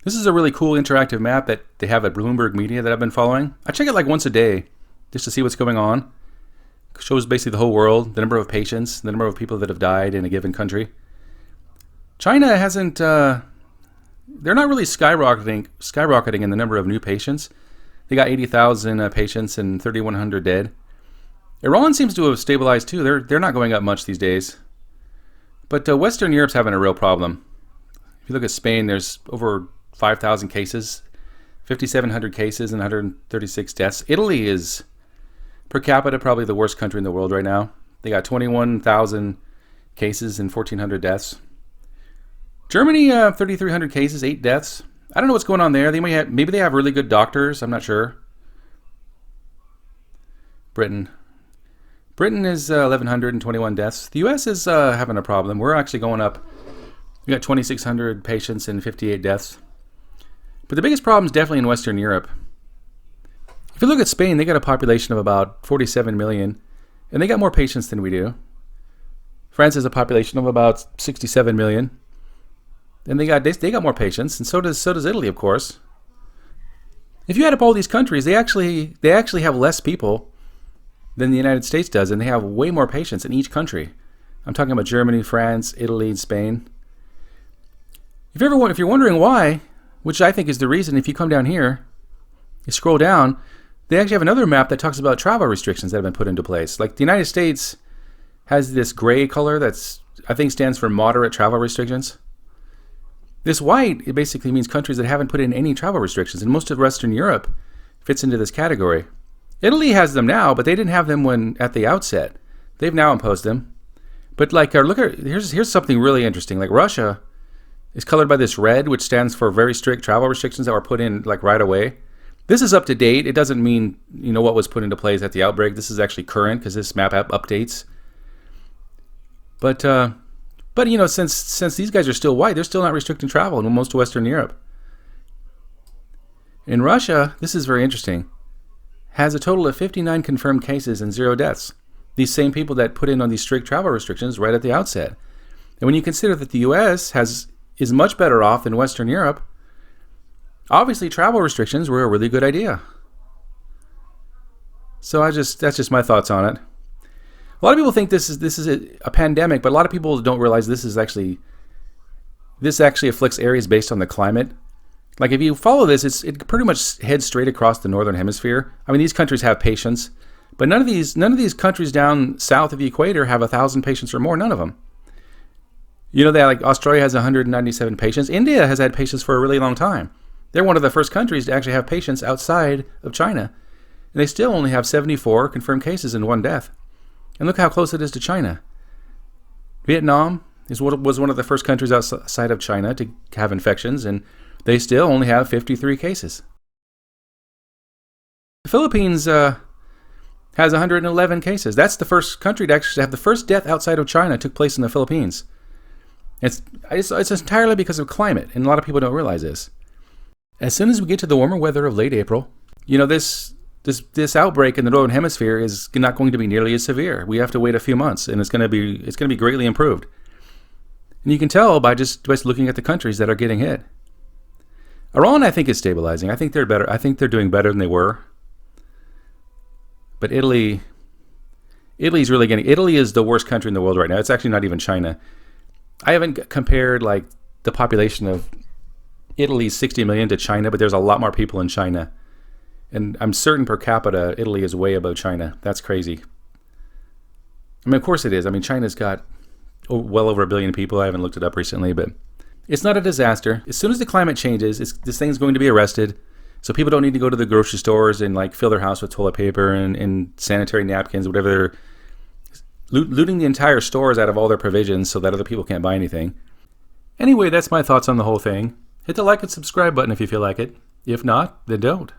This is a really cool interactive map that they have at Bloomberg Media that I've been following. I check it like once a day just to see what's going on. It shows basically the whole world, the number of patients, the number of people that have died in a given country. China hasn't, they're not really skyrocketing in the number of new patients. They got 80,000 patients and 3,100 dead. Iran seems to have stabilized too. They're not going up much these days. But Western Europe's having a real problem. If you look at Spain, there's over 5,000 cases, 5,700 cases, and 136 deaths. Italy is, per capita, probably the worst country in the world right now. They got 21,000 cases and 1,400 deaths. Germany, 3,300 cases, 8 deaths. I don't know what's going on there. Maybe they have really good doctors. I'm not sure. Britain is 1,121 deaths. The U.S. is having a problem. We're actually going up. We got 2,600 patients and 58 deaths. But the biggest problem is definitely in Western Europe. If you look at Spain, they got a population of about 47 million, and they got more patients than we do. France has a population of about 67 million, and they got more patients, and so does Italy, of course. If you add up all these countries, they actually have less people than the United States does, and they have way more patients in each country. I'm talking about Germany, France, Italy, and Spain. If you're wondering why, which I think is the reason, if you come down here, you scroll down, they actually have another map that talks about travel restrictions that have been put into place. Like the United States has this gray color that's, I think, stands for moderate travel restrictions. This white, it basically means countries that haven't put in any travel restrictions, and most of Western Europe fits into this category. Italy has them now, but they didn't have them when at the outset. They've now imposed them. But like, here's something really interesting. Like Russia is colored by this red, which stands for very strict travel restrictions that were put in like right away. This is up to date. It doesn't mean what was put into place at the outbreak. This is actually current because this map app updates. But since these guys are still white, they're still not restricting travel in most of Western Europe. In Russia, this is very interesting, has a total of 59 confirmed cases and 0 deaths. These same people that put in on these strict travel restrictions right at the outset. And when you consider that the U.S. is much better off than Western Europe, obviously travel restrictions were a really good idea. So that's just my thoughts on it. A lot of people think this is a pandemic, but a lot of people don't realize this actually afflicts areas based on the climate. Like if you follow this, it pretty much heads straight across the northern hemisphere. I mean, these countries have patients, but none of these countries down south of the equator have 1,000 patients or more. None of them. Like Australia has 197 patients. India has had patients for a really long time. They're one of the first countries to actually have patients outside of China. And they still only have 74 confirmed cases and 1 death. And look how close it is to China. Vietnam was one of the first countries outside of China to have infections, and they still only have 53 cases. The Philippines has 111 cases. That's the first country to actually have the first death outside of China took place in the Philippines. It's entirely because of climate, and a lot of people don't realize this. As soon as we get to the warmer weather of late April, this outbreak in the northern hemisphere is not going to be nearly as severe. We have to wait a few months, and it's going to be greatly improved. And you can tell by just looking at the countries that are getting hit. Iran, I think, is stabilizing. I think they're better. I think they're doing better than they were. But Italy is the worst country in the world right now. It's actually not even China. I haven't compared like the population of Italy's 60 million to China, but there's a lot more people in China. And I'm certain per capita, Italy is way above China. That's crazy. I mean, of course it is. I mean, China's got well over 1 billion people. I haven't looked it up recently, but it's not a disaster. As soon as the climate changes, this thing's going to be arrested. So people don't need to go to the grocery stores and like fill their house with toilet paper and sanitary napkins, whatever. They're looting the entire stores out of all their provisions so that other people can't buy anything. Anyway, that's my thoughts on the whole thing. Hit the like and subscribe button if you feel like it. If not, then don't.